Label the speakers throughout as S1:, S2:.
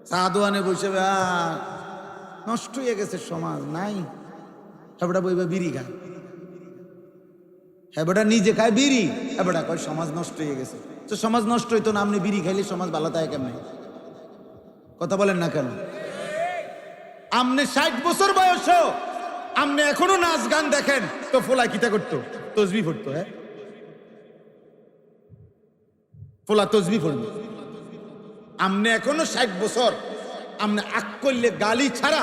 S1: চা দোয়ানে বসে নষ্ট হয়ে গেছে সমাজ নাই। হেবড়া বইবা বিড়ি খায়, হেবড়া নিজে খায় বিড়ি, হেবড়া কয় সমাজ নষ্ট হয়ে গেছে। তো সমাজ নষ্ট হইতো না, আপনি বিড়ি খাইলে সমাজ ভালো থাকে কেমনে? কথা বলেন না কেন? আপনি 60 বছর বয়স, আপনি এখনো নাচ গান দেখেন, তো ফোলা কিতা করতো? তসবি পড়তো। হ্যাঁ, ফোলা তসবি পড়বে। আপনি এখনো 60 বছর, আপনি আক করলে গালি ছাড়া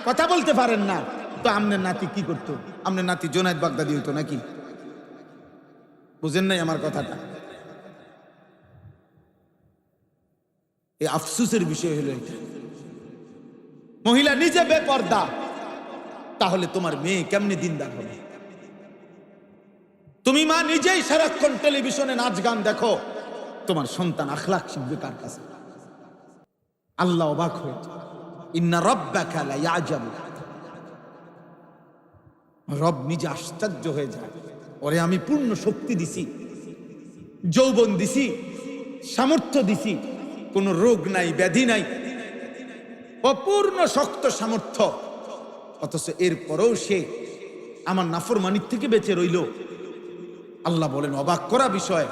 S1: কথা বলতে পারেন না, তো আপনার নাতি কি করতো? আপনার নাতি জোনায়েদ বাগদাদি হইতো নাকি? বুঝেন নাই আমার কথাটা? এই আফসোসের বিষয় হলো এটা। মহিলা নিজে বেপর্দা, তাহলে তোমার মেয়ে কেমনে দিনদার হবে? তুমি মা নিজেই সারাক্ষণ টেলিভিশনে নাচ গান দেখো, তোমার সন্তান আখলাক শিখবে কার কাছে? আল্লাহ অবাক হয়ে, ইন্না রাব্বাকা লা ইয়াজাবু, রব নিজে আশ্চর্য হয়ে যায়। ওরে আমি পূর্ণ শক্তি দিছি, যৌবন দিছি, সামর্থ্য দিছি, কোনো রোগ নাই, ব্যাধি নাই, অপূর্ণ শক্ত সামর্থ্য, অথচ এরপরেও সে আমার নাফরমানির থেকে বেঁচে রইল। আল্লাহ বলেন অবাক করা বিষয়,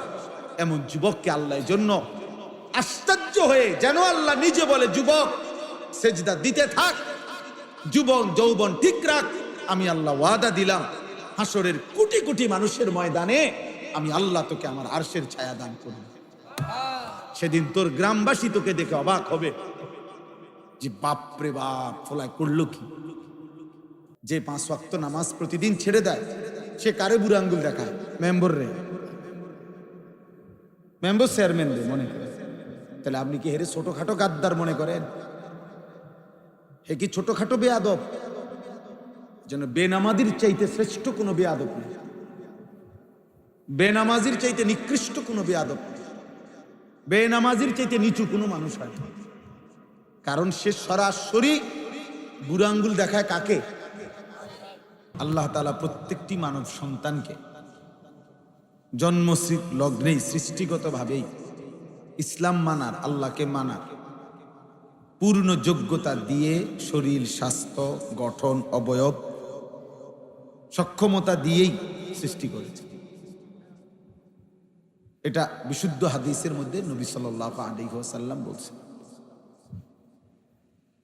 S1: এমন যুবককে আল্লাহ জন্য আশ্চর্য হয়ে, যেন আল্লাহ নিজে বলে, যুবক সেজদা দিতে থাক, যুবন যৌবন ঠিক রাখ, আমি আল্লাহ ওয়াদা দিলাম হাসরের কোটি কোটি মানুষের ময়দানে আমি আল্লাহ তোকে আমার আরশের ছায়া দান করব। সেদিন তোর গ্রামবাসী তোকে দেখে অবাক হবে যে বাপরে বাপ, ফলায় করলো কি? যে 5 ওয়াক্ত নামাজ প্রতিদিন ছেড়ে দেয়, সে কারে বুড়ো আঙ্গুল দেখায়? মেম্বর রে, মেম্বর চেয়ারম্যান রে মনে করে। তাহলে আপনি কি হেরে ছোটখাটো গাদ্দার মনে করেন? হে কি ছোটখাটো বেয়াদব? যেন বেনামাজির চাইতে শ্রেষ্ঠ কোনো বেয়াদব নেই, বেনামাজির চাইতে নিকৃষ্ট কোনো বেয়াদব নেই, বেনামাজির চাইতে নিচু কোনো মানুষ হয় না। কারণ সে সরাসরি বুড়ো আঙ্গুল দেখায় কাকে? আল্লাহ তাআলা প্রত্যেকটি মানব সন্তানকে জন্ম লগ্নেই সৃষ্টিগতভাবেই ইসলাম মানার, আল্লাহকে মানার পূর্ণ যোগ্যতা দিয়ে শরীর, স্বাস্থ্য, গঠন, অবয়ব, সক্ষমতা দিয়েই সৃষ্টি করেছে। এটা বিশুদ্ধ হাদিসের মধ্যে নবী সাল্লাল্লাহু আলাইহি ওয়াসাল্লাম বলছেন,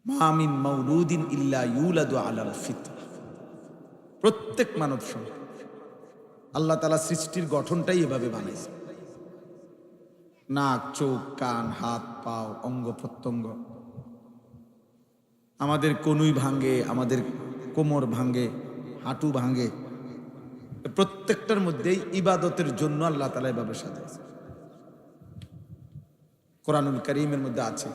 S1: মা মিন মাউলুদিন ইল্লা ইউলাদু আলাল ফিতরা। প্রত্যেক মানব সন্তান আল্লাহ তাআলা সৃষ্টির গঠনটাই এভাবে বানাইছে। নাক, চোখ, কান, হাত, পাও, অঙ্গ প্রত্যঙ্গ, আমাদের কনুই ভাঙ্গে, আমাদের কোমর ভাঙ্গে, হাঁটু ভাঙ্গে, প্রত্যেকটার মধ্যেই ইবাদতের জন্য আল্লাহ তাআলা এভাবে সাজাইছে। কোরআনুল কারীমের মধ্যে আছে,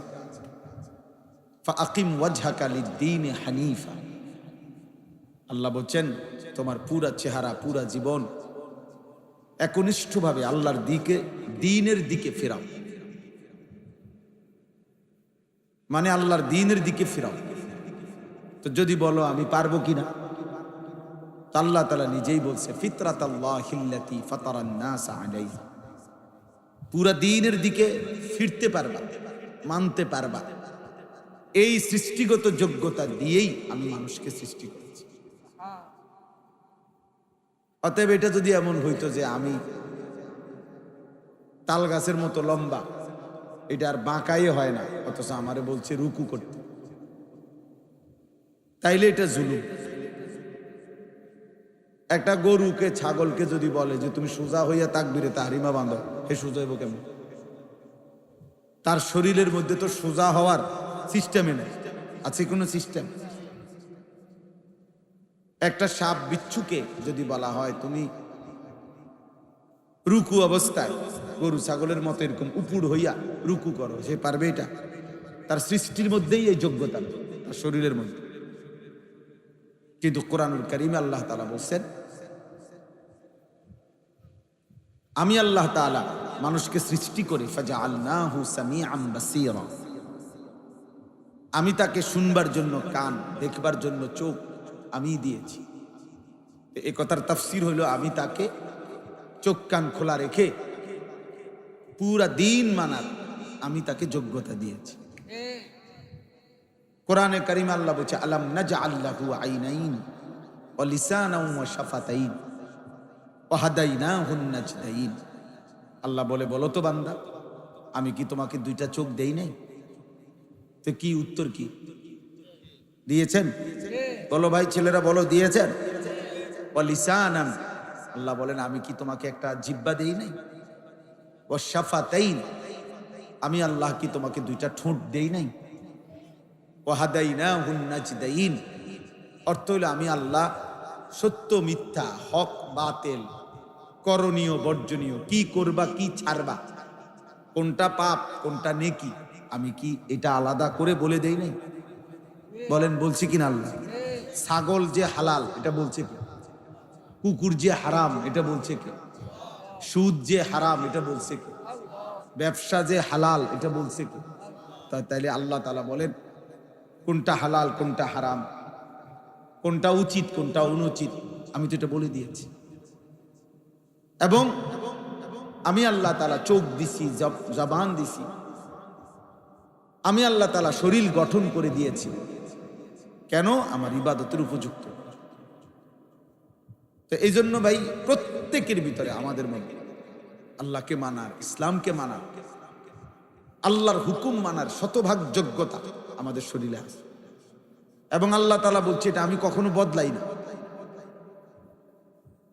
S1: ফাআকিম ওয়াজহাকা লিদ-দীনি হানিফা। আল্লাহ বলছেন তোমার পুরা চেহারা, পুরা জীবন একনিষ্ঠভাবে আল্লাহর দিকে, দ্বীনের দিকে ফেরাও, মানে আল্লাহর দ্বীনের দিকে ফেরাও। তো যদি বলো আমি পারবো কিনা, আল্লাহ তাআলা নিজেই বলছে, ফিতরাতাল্লাহিল্লাতী ফাতারান নাস আলাইহা, পুরা দ্বীনের দিকে ফিরতে পারবা, মানতে পারবা, এই সৃষ্টিগত যোগ্যতা দিয়েই আমি মানুষকে সৃষ্টি করেছি। অতএব এটা যদি এমন হইতো যে আমি তাল গাছের মতো লম্বা, এটা আর বাঁকাই হয় না, অথচ আমারে বলছে রুকু করতে, তাইলে এটা জুলুম। একটা গরুকে, ছাগলকে যদি বলে যে তুমি সোজা হইয়া তাকবীরে তাহরিমা বাঁধো, হে সোজা হইব কেমন? তার শরীরের মধ্যে তো সোজা হওয়ার সিস্টেমে নেই, আছে কোনো সিস্টেম? একটা সাপ বিচ্ছুকে যদি বলা হয় তুমি রুকু অবস্থায় গরু ছাগলের মতো এরকম উপুড় হইয়া রুকু করো, সে পারবে? এটা তার সৃষ্টির মধ্যেই এই যোগ্যতা, তার শরীরের মধ্যে। কিন্তু কোরআনুল কারীমে আল্লাহ তাআলা বলছেন, আমি আল্লাহ তাআলা মানুষকে সৃষ্টি করে ফাজআলনাহু সামিআন বাসীরা, আমি তাকে শুনবার জন্য কান, দেখবার জন্য চোখ আমি দিয়েছি। এই কথার তাফসীর হইল, আমি তাকে চোখ কান খোলা রেখে পুরা দিন মানার আমি তাকে যোগ্যতা দিয়েছি। কোরআনে কারিমে আল্লাহ বলছে আলাম নাজআল লাহু আইনাইন ওয়া লিসানাও ওয়া শাফাতাইন ওয়া হাদাইনাহুন নাজদাইন। আল্লাহ বলে, বলো তো বান্দা, আমি কি তোমাকে দুইটা চোখ দেই নাই? তো কি উত্তর কি দিয়েছেন? বলো ভাই, ছেলেরা বলো, দিয়েছেন? ওয়া লিসানান, আল্লাহ বলেন আমি কি তোমাকে একটা জিহ্বা দেই নাই? ওয়া শাফাতাইন, আমি আল্লাহ কি তোমাকে দুইটা ঠোঁট দেই নাই? ওয়া হাদাইনাহুন নাজদাইন, অর্থ হইল আমি আল্লাহ সত্য মিথ্যা, হক বাতিল, করণীয় বর্জনীয়, কি করবা কি ছাড়বা, কোনটা পাপ কোনটা নেকি, আমি কি এটা আলাদা করে বলে দেই নাই? বলেন বলছি কিনা? আল্লাহ ছাগল যে হালাল এটা বলছে কি? কুকুর যে হারাম এটা বলছে কি? সুদ যে হারাম এটা বলছে কি? ব্যবসা যে হালাল এটা বলছে কি? তাইলে আল্লাহ তাআলা বলেন কোনটা হালাল কোনটা হারাম, কোনটা উচিত কোনটা অনুচিত, আমি তো এটা বলে দিয়েছি। এবং আমি আল্লাহ তাআলা চোখ দিছি, জবান দিছি, আমি আল্লাহ তাআলা শরীর গঠন করে দিয়েছি। কেন? আমার ইবাদতের উপযুক্ত। তো এই জন্য ভাই প্রত্যেকের ভিতরে আমাদের মধ্যে আল্লাহকে মানার, ইসলামকে মানার, আল্লাহর হুকুম মানার শতভাগ যোগ্যতা আমাদের শরীরে আছে। এবং আল্লাহ তাআলা বলছে এটা আমি কখনো বদলাই না।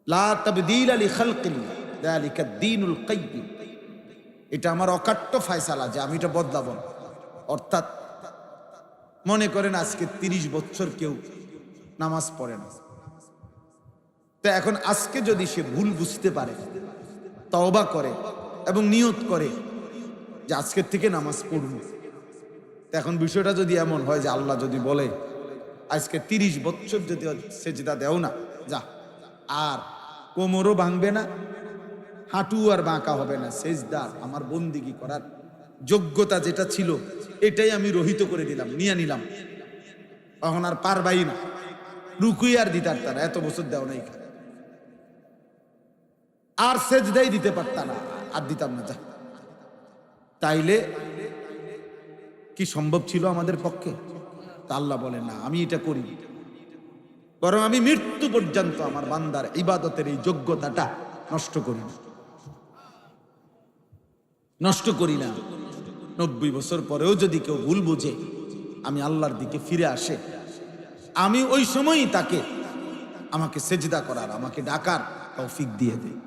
S1: লা তাবদীলা লিখালকিল্লাহ যালিকা দ্বীনুল কাইয়্যিম, এটা আমার অকাট্য ফয়সালা যে আমি এটা বদলাবো না। অর্থাৎ মনে করেন আজকে 30 বছর কেউ নামাজ পড়ে না, তো এখন আজকে যদি সে ভুল বুঝতে পারে, তওবা করে এবং নিয়ত করে যে আজকের থেকে নামাজ পড়ব, তো এখন বিষয়টা যদি এমন হয় যে আল্লাহ যদি বলে আজকে 30 বছর যদি সেজদা দেও না, যা, আর কোমরও ভাঙবে না, হাঁটু আর বাঁকা হবে না, সেজদা আমার বন্দিগি করার যোগ্যতা যেটা ছিল এটাই আমি রহিত করে দিলাম, নিয়ে নিলাম, এখন আর পারবাই না, রুকুই আর দিতে পারতাম না, এত বছর দেও নাই, আর সেজদাই দিতে পারতাম না, আর দিতাম না, যা, তাইলে কি সম্ভব ছিল আমাদের পক্ষে? তা আল্লাহ বলে না, আমি এটা করি, বরং আমি মৃত্যু পর্যন্ত আমার বান্দার ইবাদতের এই যোগ্যতাটা নষ্ট করি না, নষ্ট করি না। 90 বছর পরেও যদি কেউ ভুল বুঝে আমি আল্লাহর দিকে ফিরে আসে, আমি ওই সময়ই তাকে আমাকে সেজদা করার, আমাকে ডাকার তৌফিক দিয়ে দেই।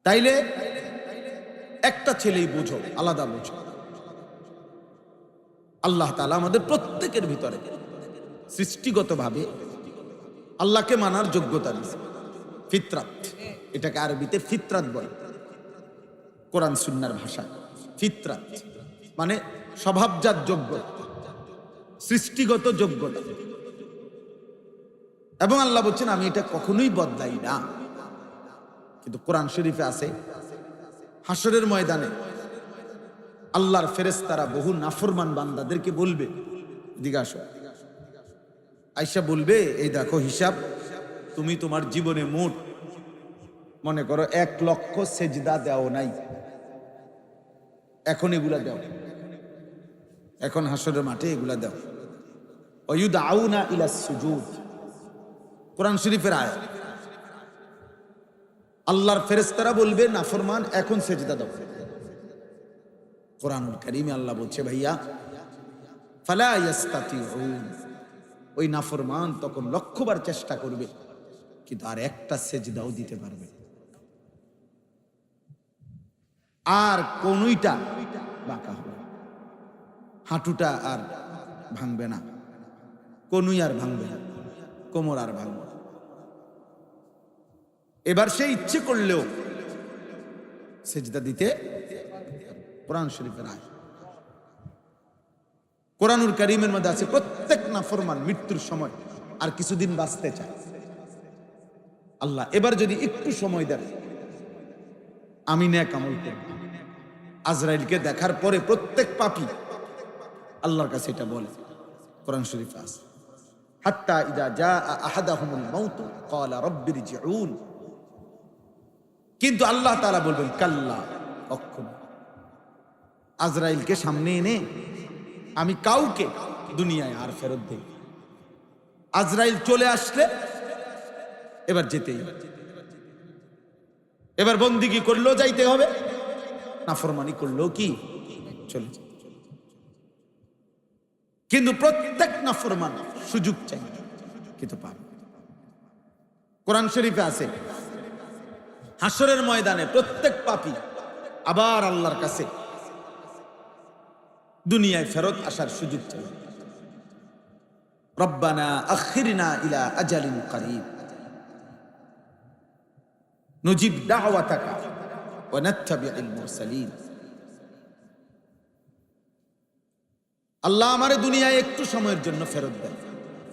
S1: তাইলে একটা ছেলেই বোঝো, আলাদা বোঝো, আল্লাহ তাআলা আমাদের প্রত্যেকের ভিতরে সৃষ্টিগতভাবে আল্লাহকে মানার যোগ্যতা দিয়েছে, ফিতরাত, এটাকে আরবিতে ফিতরাত বলে, কোরআন সুন্নাহর ভাষা। ফিতরাত মানে স্বভাবজাত যোগ্যতা, সৃষ্টিগত যোগ্যতা। এবং আল্লাহ বলছেন আমি এটা কখনোই বদলাই না। কিন্তু কোরআন শরীফে আছে হাসরের ময়দানে আল্লাহর ফেরেশতারা বহু নাফরমান বান্দাদেরকে বলবে, জিজ্ঞাসা আয়েশা বলবে, এই দেখো হিসাব, তুমি তোমার জীবনে মোট মনে করো 1 লক্ষ সেজদা দেও নাই, এখন এগুলা দাও, এখন হাসরের মাঠে এগুলা দাও। ওয়ায়ুদআউনা ইলাস সুজুদ, কোরআন শরীফের আয়াত। আল্লাহর ফেরেশতারা বলবে নাফরমান এখন সেজদা দাও। কোরআনুল কারীমে আল্লাহ বলছে ভাইয়া ফালা ইয়াস্তাতিউন, ওই নাফরমান তখন লক্ষবার চেষ্টা করবে কিন্তু আর একটা সেজদাও দিতে পারবে, আর কোনইটা বাঁকা হবে, হাঁটুটা আর ভাঙবে না, কোনুই আর ভাঙবে না, কোমর আর ভাঙবে না। এবার সে ইচ্ছে করলেও সেজদা দিতে, কোরআন শরীফের আয়াত। কোরআনুল কারীমের মধ্যে আছে প্রত্যেক নাফরমান মৃত্যুর সময় আর কিছুদিন বাঁচতে চায়। আল্লাহ এবার যদি একটু সময় দেন আমি নেক আমল করব। আজরাইলকে দেখার পরে প্রত্যেক পাপী আল্লাহর কাছে এটা বলে, কোরআন শরীফে আছে হাত্তা ইযা জাআ আহাদাহুমুল মাউত ক্বালা রাব্বিরজিউন, কিন্তু আল্লাহ তাআলা বলবেন কাল্লা, কখনো আজরাইলকে সামনে এনে আমি কাউকে দুনিয়ায় আর ফেরত দেই। আজরাইল চলে আসলে এবার যেতেই হবে। এবার বন্দিগি করলেও যাইতে হবে, নাফরমানি করলেও কি চলে যাবে। কিন্তু প্রত্যেক নাফরমান সুযোগ চাই, কিন্তু পাবে। কোরআন শরীফে আছে, হাসরের ময়দানে প্রত্যেক পাপী আবার আল্লাহর কাছে দুনিয়ায় ফেরত আসার সুযোগ চাই। রব্বানা আখিরনা ইলা আজালিন করিব নুজিব দাওয়াতাকা ওয়া নাত্তাবিউল মুরসালিন। আল্লাহ আমারে দুনিয়ায় একটু সময়ের জন্য ফেরত দেন,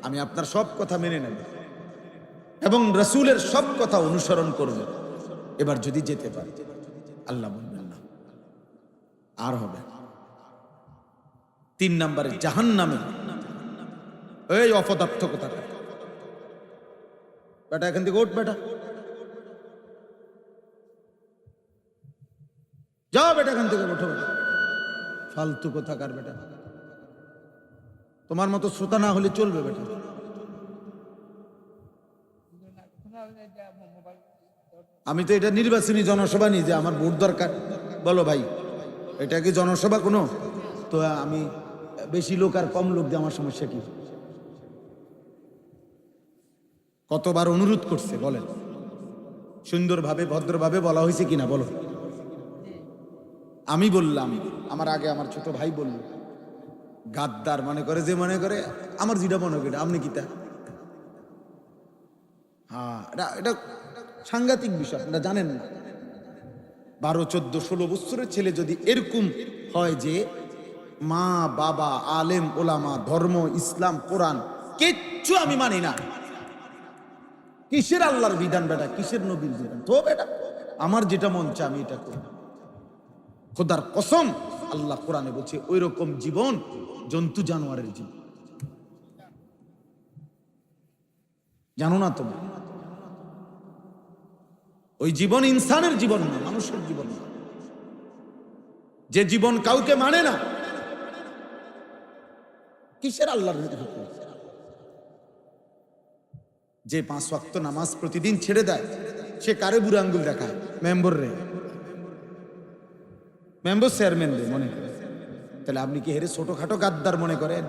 S1: আমি আপনার সব কথা মেনে নেব এবং রাসূলের সব কথা অনুসরণ করব। এবার যদি যেতে পারি, আল্লাহ বলবেন না, আর হবে। 3 নম্বরে জাহান্নামে। এই অপদার্থ কথা বেটা, এখান থেকে ওঠ বেটা, যাও বেটা, এখান থেকে ওঠো বেটা, ফালতু কোথাকার বেটা। তোমার মতো শ্রোতা না হলে চলবে বেটা। আমি তো এটা নির্বাচনী জনসভা নিই যে আমার ভোট দরকার। বলো ভাই, এটা কি জনসভা কোনো? তো আমি বেশি লোক আর কম লোক দিয়ে আমার সমস্যা কি? কতবার অনুরোধ করছে বলেন, সুন্দরভাবে ভদ্রভাবে বলা হয়েছে কিনা বলো। আমি বললাম, আমার আগে আমার ছোট ভাই বলল, গাদ্দার মনে করে যে মনে করে আমার যেটা মনে করে আপনি কিতা। হ্যাঁ, এটা সাংঘাতিক বিষয়, আপনারা জানেন না। 12, 14, 16 বছরের ছেলে যদি এরকম হয় যে মা বাবা আলেম ওলামা ধর্ম ইসলাম কোরআন কিচ্ছু আমি মানি না, কিসের আল্লাহর বিধান বেটা, কিসের নবীর বিধান, তো বেটা আমার যেটা মন চায় আমি এটা করি। খোদার কসম, আল্লাহ কোরআনে বলছে ওই রকম জীবন জন্তু জানোয়ারের জীবন। জানো না তুমি? ওই জীবন ইনসানের জীবন না, মানুষের জীবন না। যে জীবন কাউকে মানে না, কিসের আল্লাহর হুকুম? যে 5 ওয়াক্ত নামাজ প্রতিদিন ছেড়ে দেয়, সে কারে বুড়ো আঙ্গুল দেখায়? মেম্বর রে, মেম্বার চেয়ারম্যান রে মনে করে। তাহলে আপনি কি হেরে ছোটখাটো গাদ্দার মনে করেন?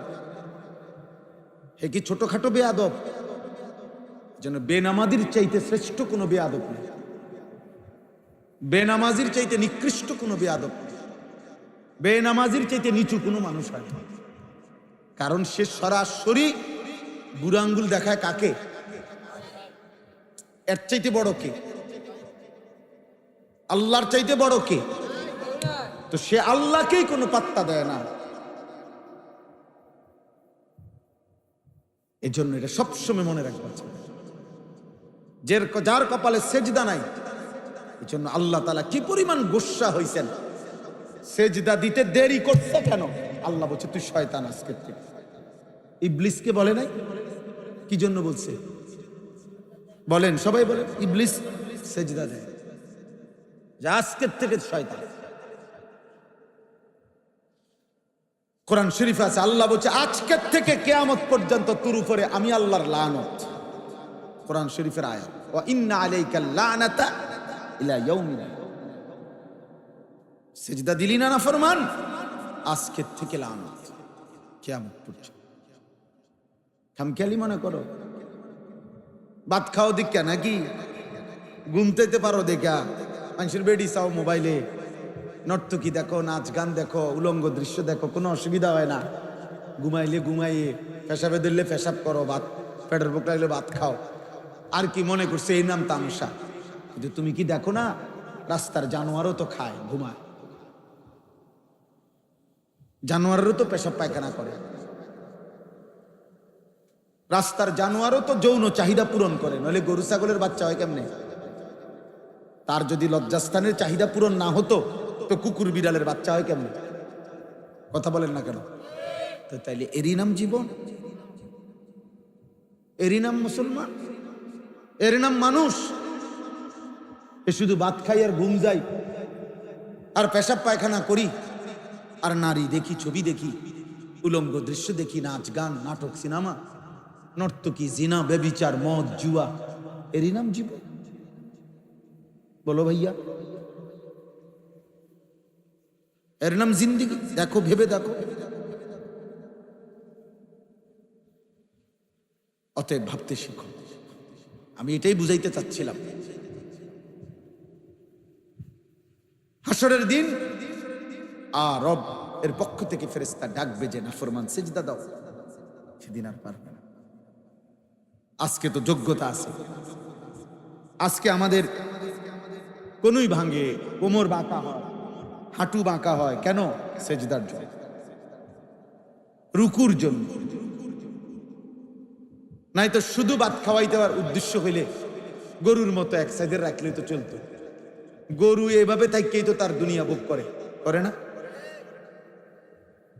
S1: হে কি ছোটখাটো বেয়াদব? যেন বেনামাজির চাইতে শ্রেষ্ঠ কোনো বেয়াদব নেই, বেনামাজির চাইতে নিকৃষ্ট কোনো বেয়াদব নেই, বেনামাজির চাইতে নিচু কোনো মানুষ হয় না। কারণ সে সরাসরি বুড়ো আঙ্গুল দেখায় কাকে? এর চাইতে বড় কে? আল্লাহর চাইতে বড় কে? তো সে আল্লাহকেই কোনো পাত্তা দেয় না। এই জন্য এটা সবসময় মনে রাখবা, যার কপালে সেজদা নাই, এই জন্য আল্লাহ তাআলা কি পরিমাণ গোস্সা হইছেন। সেজদা দিতে দেরি করছে কেন? আল্লাহ বলছে তুই শয়তান আজকের থেকে। ইবলিসকে বলে নাই? কি জন্য বলছে বলেন, সবাই বলেন। ইবলিস সেজদা দেয়, আজকের থেকে শয়তান। কোরআন শরীফে আছে, আল্লাহ বলছে আজকের থেকে কিয়ামত পর্যন্ত তোর উপরে আমি আল্লাহর লানত। কোরআন শরীফের আয়াত, ওয়া ইন্না আলাইকাল লানাতা ইলা ইয়াউমিন। সিজদা দিলি না নাফরমান, আজকের থেকে লানত কিয়ামত পর্যন্ত। খামখেয়ালি মনে করো? ভাত খাও দেখা নাকি? ঘুমতেতে পারো দেখা? মানুষের বেডি চাও মোবাইলে, নর্তকী দেখো, নাচ গান দেখো, উলঙ্গ দৃশ্য দেখো, কোনো অসুবিধা হয় না। ঘুমাইলে ঘুমাইয়ে, পেশাবে ধরলে পেশাব করো, ভাত পেটের ভোক লাগলে ভাত খাও। আর কি মনে করছে এই নাম তামসা? কিন্তু তুমি কি দেখো না, রাস্তার জানোয়ারও তো খায়, ঘুমায়, জানোয়ারেরও তো পেশাব পায়খানা করে, রাস্তার জানোয়ারও তো যৌন চাহিদা পূরণ করে, নইলে গরু ছাগলের বাচ্চা হয় কেমনে? তার যদি লজ্জাস্থানের চাহিদা পূরণ না হতো তো কুকুর বিড়ালের বাচ্চা হয় কেমনে? কথা বলেন না কেন? তো তাইলে এরই নাম জীবন, এরই নাম মুসলমান, এর নাম মানুষ। এ শুধু ভাত খাই আর ঘুম যাই আর পেশাব পায়খানা করি, আর নারী দেখি, ছবি দেখি, উলঙ্গ দৃশ্য দেখি, নাচ গান, নাটক, সিনেমা, নর্তকী, জিনা, ব্যভিচার, মদ, জুয়া, এরই নাম জীবন? বলো ভাইয়া, এর নাম জিন্দেগি? দেখো, ভেবে দেখো। অতএব ভাবতে শিখো। আমি এটাই বুঝাইতে চাচ্ছিলাম। হাসরের দিন রব এর পক্ষ থেকে ফেরেশতা ডাকবে যে নাফরমান সিজদা দাও, সেদিন আর পারবে না। আজকে তো যোগ্যতা আছে, আজকে আমাদের কোনই ভাঙে, কোমর বাঁকা হয়, হাঁটু বাঁকা হয়, কেন? সেজদার জন্য, রুকুর জন্য। নাই তো শুধু ভাত খাওয়াইতে দেওয়ার উদ্দেশ্য হইলে গরুর মতো এক সাইডে রাখলে তো চলতো। গরু এভাবে থাকেই তো তার দুনিয়া ভোগ করে না?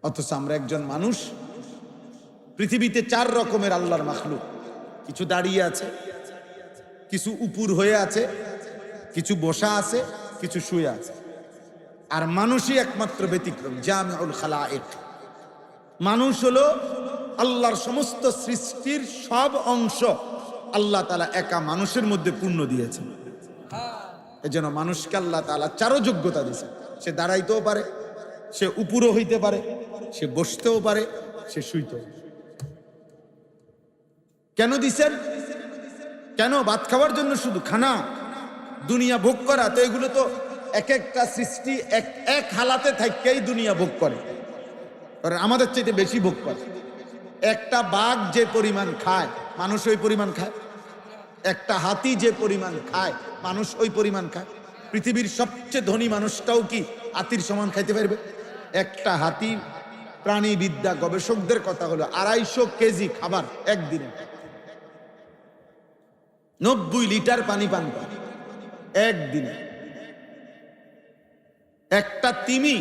S1: অথচ আমরা একজন মানুষ, পৃথিবীতে 4 রকমের আল্লাহর মাখলুক। কিছু দাঁড়িয়ে আছে, কিছু উপুর হয়ে আছে, কিছু বসা আছে, কিছু শুয়ে আছে। আর মানুষই একমাত্র ব্যতিক্রম, জামিউল খালায়েক। মানুষ হলো আল্লাহর সমস্ত সৃষ্টির সব অংশ আল্লাহ তাআলা একা মানুষের মধ্যে পূর্ণ দিয়েছেন। এজন্য মানুষকে আল্লাহ তাআলা 4 যোগ্যতা দিয়েছে। সে দাঁড়াইতেও পারে, সে উপরও হইতে পারে, সে বসতেও পারে, সে শুইতেও। কেন দিছেন? কেন? ভাত খাওয়ার জন্য শুধু? খানা, দুনিয়া ভোগ করা? তো এগুলো তো এক একটা সৃষ্টি এক হালাতে থাকতেই দুনিয়া ভোগ করে, আমাদের চাইতে বেশি ভোগ করে। একটা বাঘ যে পরিমাণ খায়, মানুষ ওই পরিমাণ খায়। একটা হাতি যে পরিমাণ খায়, মানুষ ওই পরিমাণ খায়। পৃথিবীর সবচেয়ে ধনী মানুষটাও কি হাতির সমান খাইতে পারবে? একটা হাতি, প্রাণীবিদ্যা গবেষকদের কথা হলো 250 কেজি খাবার একদিনে, 90 লিটার পানি পান করে একদিনে। একটা তিমি,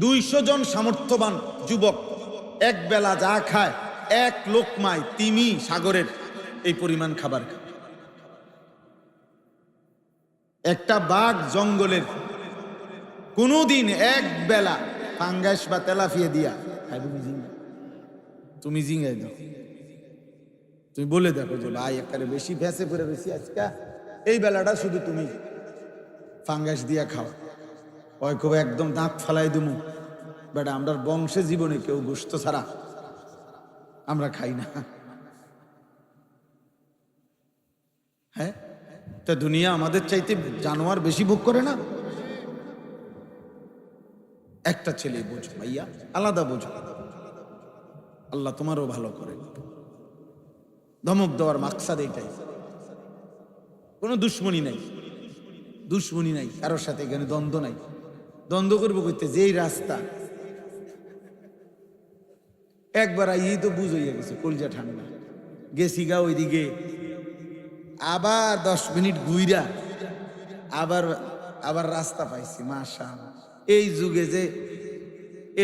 S1: 200 জন সামর্থ্যবান যুবক এক বেলা যা খায়, 1 লোকমায় তিমি সাগরের এই পরিমাণ খাবার খায়। একটা বাঘ জঙ্গলের কোনদিন এক বেলা ফাঙ্গাস বা তেলাফিয়া দিয়া খাইবে? তুমি জিঙ্গাই দাও, তুমি বলে দেখো যে ভাই একারে বেশি ভেসে পড়ে বেশি আজকে এই বেলাটা শুধু তুমি ফাঙ্গাস দিয়া খাও। ওই কবে একদম দাঁত ফালাই দুমু, বেটা আমরা বংশে জীবনে কেউ গোশত ছাড়া আমরা খাই না। হ্যাঁ, তা দুনিয়া আমাদের চাইতে জানোয়ার বেশি ভোগ করে না? একটা ছেলে বোঝো ভাইয়া, আলাদা বোঝো। আল্লাহ তোমারও ভালো করে। ধমক দেওয়ার মাকসাদ এইটাই, কোনো দুশ্মনী নাই, দুশ্মনী নাই কারোর সাথে, এখানে দ্বন্দ্ব নাই। দ্বন্দ্ব করবো করতে যেই রাস্তা একবার আই তো বুঝ হইয়া গেছে, কলজা ঠান্ডা। গেছি গা ওইদিকে, আবার 10 মিনিট ঘুইরা আবার রাস্তা পাইছি। মাশাআল্লাহ, এই যুগে যে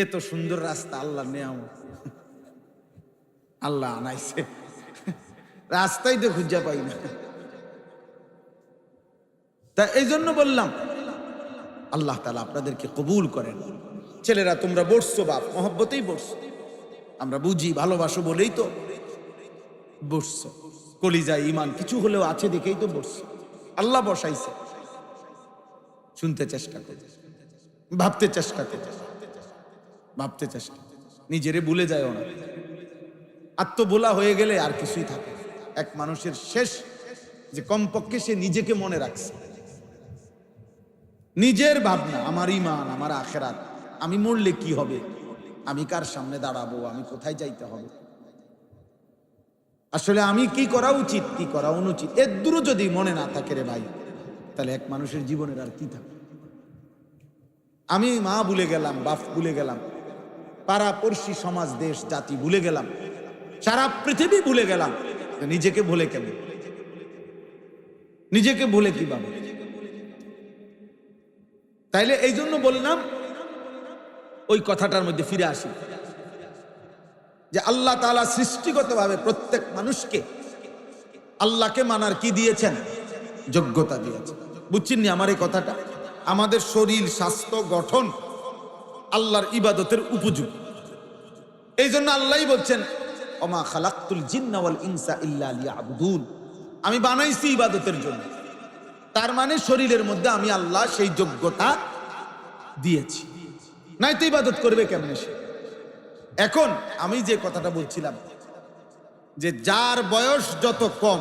S1: এত সুন্দর রাস্তা আল্লাহ নেয়ামত, আল্লাহ আনাইছে, রাস্তাই তো খুঁজা পাই না। তা এই জন্য বললাম আল্লাহ তাআলা আপনাদেরকে কবুল করেন। ছেলেরা তোমরা বসছো, বাপ মহব্বতেই বসছো, আমরা বুঝি ভালোবাসো বলেই তো বসছো, কলিজায় ঈমান কিছু হলেও আছে দেখেই তো বসছো। আল্লাহ বসাইছে। শুনতে চেষ্টা করো, ভাবতে চেষ্টা করো, ভাবতে চেষ্টা, নিজেরে ভুলে যায় না। আত্মবোলা হয়ে গেলে আর কিছুই থাকে। এক মানুষের শেষ যে কমপক্ষে সে নিজেকে মনে রাখছে, নিজের ভাবনা, আমার ঈমান, আমার আখিরাত, আমি মরলে কি হবে, আমি কার সামনে দাঁড়াবো, আমি কোথায় যাইতে হবে, আসলে আমি কি করা উচিত, কি করা অনুচিত, এর দূরও যদি মনে না থাকে রে ভাই, তাহলে এক মানুষের জীবনের আর কি থাকে? আমি মা ভুলে গেলাম, বাপ ভুলে গেলাম, পাড়া পড়শি, সমাজ, দেশ, জাতি ভুলে গেলাম, সারা পৃথিবী ভুলে গেলাম, নিজেকে ভুলে কেন? নিজেকে ভুলে কিভাবে? তাইলে এই জন্য বললাম, ওই কথাটার মধ্যে ফিরে আসি যে আল্লাহ তাআলা সৃষ্টিগতভাবে প্রত্যেক মানুষকে আল্লাহকে মানার কি দিয়েছেন? যোগ্যতা দিয়েছেন। বুঝছেন নি আমার এই কথাটা? আমাদের শরীর, স্বাস্থ্য, গঠন আল্লাহর ইবাদতের উপযুক্ত। এই জন্য আল্লাহই বলছেন ওমা খালাকতুল জিন্না ওয়াল ইনসা ইল্লা লিয়াবুদুন, আমি বানাইছি ইবাদতের জন্য। তার মানে শরীরের মধ্যে আমি আল্লাহ সেই যোগ্যতা দিয়েছি, নাই তো ইবাদত করবে কেমনে সে? এখন আমি যে কথাটা বলছিলাম যে যার বয়স যত কম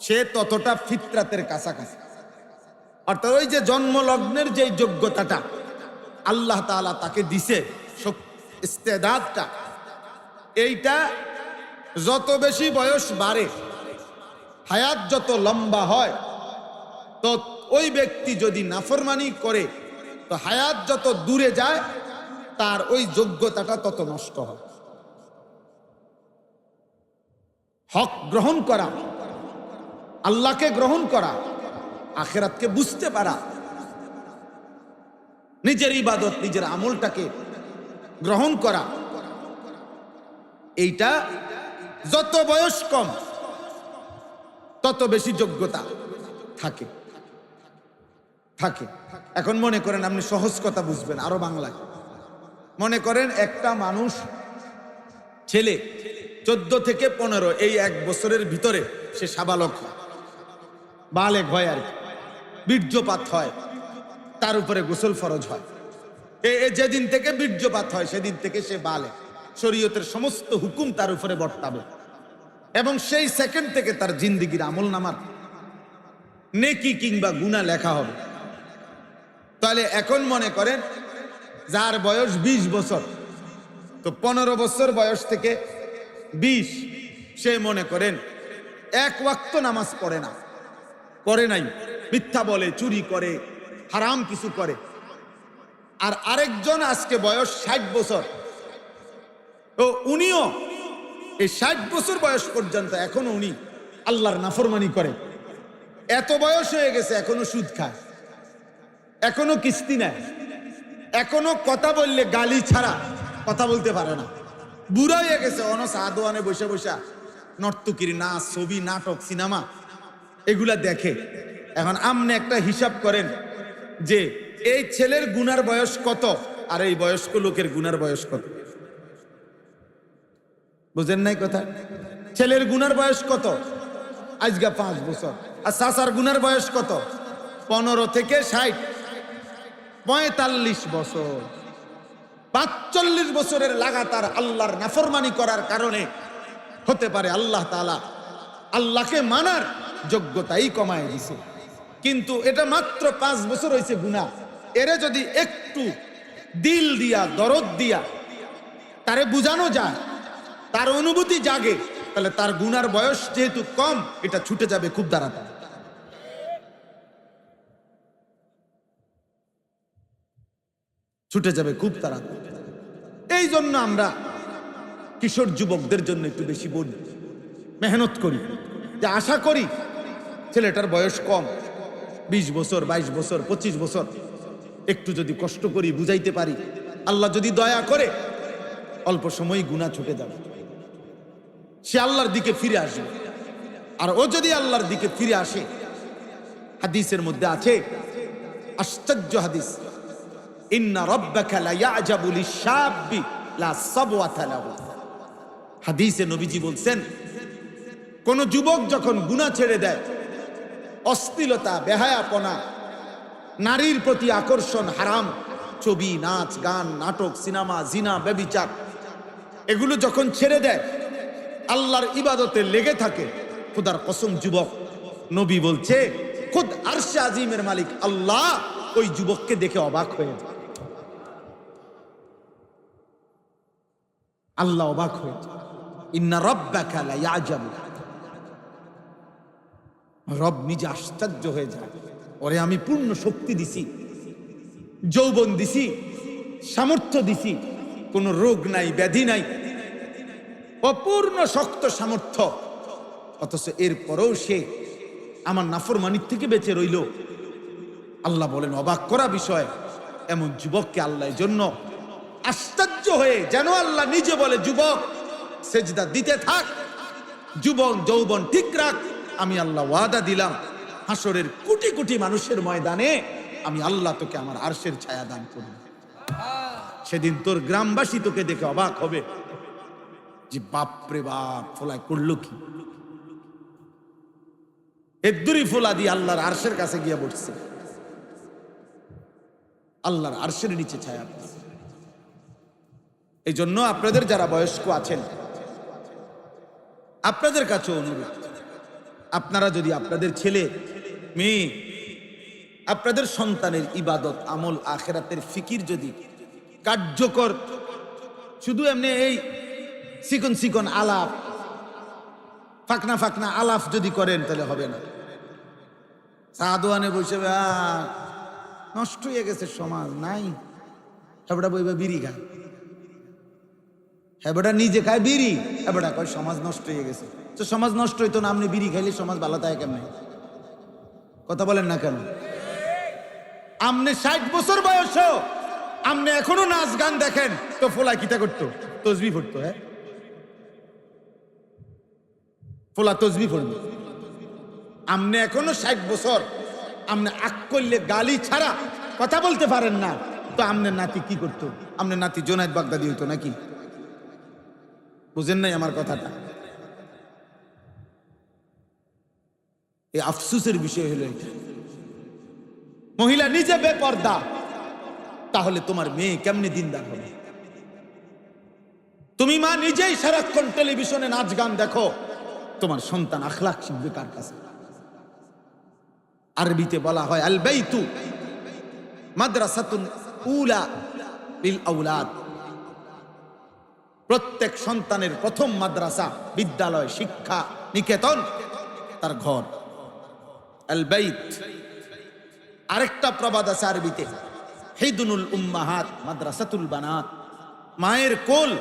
S1: সে ততটা ফিতরাতের কাছাকাছি, অর্থাৎ ওই যে জন্মলগ্নের যে যোগ্যতাটা আল্লাহ তাআলা তাকে দিছে, ইস্তেদাদটা, এইটা যত বেশি বয়স বাড়ে, হায়াত যত লম্বা হয়, তো ওই ব্যক্তি যদি নাফরমানি করে তো হায়াত যত দূরে যায় তার ওই যোগ্যতাটা তত নষ্ট হয়। হক গ্রহণ করা, আল্লাহকে গ্রহণ করা, আখিরাতকে বুঝতে পারা, নিজের ইবাদত নিজের আমলটাকে গ্রহণ করা, এইটা যত বয়স কম তত বেশি যোগ্যতা থাকে। এখন মনে করেন, আপনি সহজ কথা বুঝবেন আরো বাংলায়। মনে করেন একটা মানুষ, ছেলে 14 থেকে 15, এই 1 বছরের ভিতরে সে সাবালক হয়, বালেগ হয়, আর বীর্যপাত হয়, তার উপরে গোসল ফরজ হয়। যেদিন থেকে বীর্যপাত হয় সেদিন থেকে সে বালেগ, শরীয়তের সমস্ত হুকুম তার উপরে বর্তাবে, এবং সেই সেকেন্ড থেকে তার জিন্দেগির আমল নামার নেকি কিংবা গুনাহ লেখা হবে। তাহলে এখন মনে করেন যার বয়স 20 বছর, তো 15 বছর বয়স থেকে 20, সে মনে করেন 1 ওয়াক্ত নামাজ পড়ে নাই, মিথ্যা বলে, চুরি করে, হারাম কিছু করে। আর আরেকজন আজকে বয়স 60 বছর, তো উনিও এই 60 বছর বয়স পর্যন্ত এখনো উনি আল্লাহর নাফরমানি করে। এত বয়স হয়ে গেছে এখনো সুদ খায়, এখনো কিস্তি নেয়, এখনো কথা বললে গালি ছাড়া কথা বলতে পারে না, বুড়া হয়ে গেছে। সাদোয়ানে বসে বসে নর্তকীর নাচ, ছবি, নাটক, সিনেমা এগুলা দেখে। এখন আপনি একটা হিসাব করেন যে এই ছেলের গুনার বয়স কত আর এই বয়স্ক লোকের গুনার বয়স কত? বুঝেন নাই কথা? ছেলের গুনার বয়স কত? আজকে 5 বছর। আর চাচার গুনার বয়স কত? 15 থেকে 60, 45 বছর। 45 বছরের লাগাতার আল্লাহর নাফরমানি করার কারণে হতে পারে আল্লাহ তাআলা আল্লাহকে মানার যোগ্যতাই কমায় দিছে, কিন্তু এটা মাত্র 5 বছর হয়েছে গুনাহ। এরে যদি একটু দিল দিয়া, দরদ দিয়া তারে বুঝানো যায়, তার অনুভূতি জাগে, তাহলে তার গুনার বয়স যেহেতু কম, এটা ছুটে যাবে খুব তাড়াতাড়ি। ছুটে যাবে খুব তাড়াতাড়ি। এই জন্য আমরা কিশোর যুবকদের জন্য একটু বেশি বলি, মেহনত করি, যে আশা করি ছেলেটার বয়স কম, 20 বছর, 22 বছর, 25 বছর, একটু যদি কষ্ট করি, বুঝাইতে পারি, আল্লাহ যদি দয়া করে অল্প সময় গুনাহ ছুটে যাবে, সে আল্লাহর দিকে ফিরে আসবে। আর ও যদি আল্লাহর দিকে ফিরে আসে, হাদিসের মধ্যে আছে, আশ্চর্য হাদিস, ইন্না রাব্বাকা লা ইয়াজাবু লিশ-শাবি লা সাবওয়াতা লাহু। হাদিসে নবীজি বলছেন, কোন যুবক যখন গুনাহ ছেড়ে দেয়, অশ্লীলতা, বেহায়াপনা, নারীর প্রতি আকর্ষণ, হারাম ছবি, নাচ, গান, নাটক, সিনেমা, জিনা, ব্যভিচার, এগুলো যখন ছেড়ে দেয়, আল্লাহর ইবাদতে লেগে থাকে, খোদার কসম যুবক, নবী বলছে খুদ আরশে আজিমের মালিক আল্লাহ ওই যুবককে দেখে অবাক হয়ে যায়। আল্লাহ অবাক হয়ে যায়। ইন্না রাব্বাকা লা ইয়াজাবু, রব নিজে আশ্চর্য হয়ে যায়, ওরে আমি পূর্ণ শক্তি দিছি, যৌবন দিছি, সামর্থ্য দিছি, কোনো রোগ নাই, ব্যাধি নাই, অপূর্ণ শক্ত সামর্থ্য, অথচ এরপরেও সে আমার নাফরমানির থেকে বেঁচে রইল। আল্লাহ বলেন অবাক করা বিষয়, এমন যুবককে আল্লাহর জন্য আশ্চর্য হয়ে, যেন আল্লাহ নিজে বলে, যুবক সেজদা দিতে থাক, যৌবন ঠিক রাখ, আমি আল্লাহ ওয়াদা দিলাম হাসরের কোটি কোটি মানুষের ময়দানে আমি আল্লাহ তোকে আমার আরশের ছায়া দান করব। সেদিন তোর গ্রামবাসী তোকে দেখে অবাক হবে যে বাপরে বাপ ফোলায় করলো কি। এদুরি ফোলা দিয়ে আল্লাহর আরশের কাছে গিয়ে বসছে, আল্লাহর আরশের নিচে ছায়া পাচ্ছে। এই জন্য আপনাদের যারা বয়স্ক আছেন, আপনাদের কাছে অনুরোধ, আপনারা যদি আপনাদের ছেলে মেয়ে, আপনাদের সন্তানের ইবাদত আমল আখেরাতের ফিকির যদি কার্যকর, শুধু এমনি এই চিকন চিকন আলাপ, ফাকনা ফাকনা আলাপ যদি করেন তাহলে হবে না। সাদোয়ানে বসে নষ্ট হয়ে গেছে সমাজ, নাই হেবড়া বইবা বিড়ি খায়, হেবড়া নিজে খায় বিড়ি, হেবড়া কয় সমাজ নষ্ট হয়ে গেছে। তো সমাজ নষ্ট হইতো না, আপনি বিড়ি খাইলে সমাজ ভালো থাকে কেমনে? কথা বলেন না কেন? আপনি 60 বছর বয়স, আপনি এখনো নাচ গান দেখেন, তো ফোলা কিতা করতো? তসবি পড়তো। হ্যাঁ, ফোলা তসবি পড়বে। আপনি এখনো 60 বছর, আপনি আক করলে গালি ছাড়া কথা বলতে পারেন না, তো আপনার নাতি কি করতো? আপনার নাতি জোনায়েদ বাগদাদি হইতো নাকি? বুঝেন নাই আমার কথাটা? এই আফসোসের বিষয় হলো এটা। মহিলা নিজে বেপর্দা, তাহলে তোমার মেয়ে কেমনে দিনদার হবে? তুমি মা নিজেই সারাক্ষণ টেলিভিশনে নাচ গান দেখো, তোমার সন্তান আখলাক শিখবে কার কাছে? আরবিতে বলা হয় আল বাইতু মাদ্রাসাতুন উলা লিল আওলাদ। প্রত্যেক সন্তানের প্রথম মাদ্রাসা, বিদ্যালয়, শিক্ষা নিকেতন তার ঘর, আল বাইত। আরেকটা প্রবাদ আছে আরবিতে, হিদুনুল উম্মাহাত মাদ্রাসাতুল বানাত। মায়ের কোল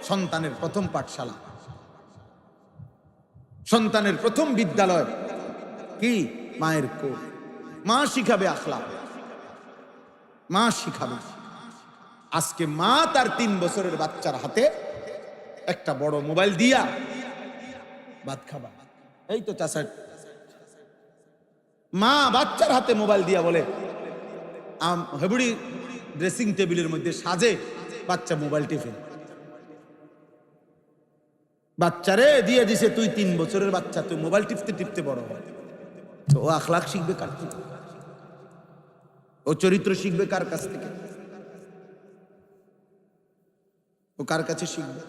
S1: সন্তানের প্রথম পাঠশালা, সন্তানের প্রথম বিদ্যালয় কি? মায়ের কোল। মা শিখাবে আখলাক, মা শিখাবে। আজকে মা তার 3 বছরের বাচ্চার হাতে একটা বড় মোবাইল দিয়া ভাত খাবা, এই তো চাষা, মা বাচ্চার হাতে মোবাইল দিয়া বলে হেবুড়ি ড্রেসিং টেবিলের মধ্যে সাজে, বাচ্চা মোবাইল টিপে। বাচ্চারে দিয়ে দিছে, তুই 3 বছরের বাচ্চা, তুই মোবাইল টিপতে টিপতে বড় হয়। তো ও আখলাক শিখবে কার থেকে? ও চরিত্র শিখবে কার কাছ থেকে? ও কার কাছে শিখবে?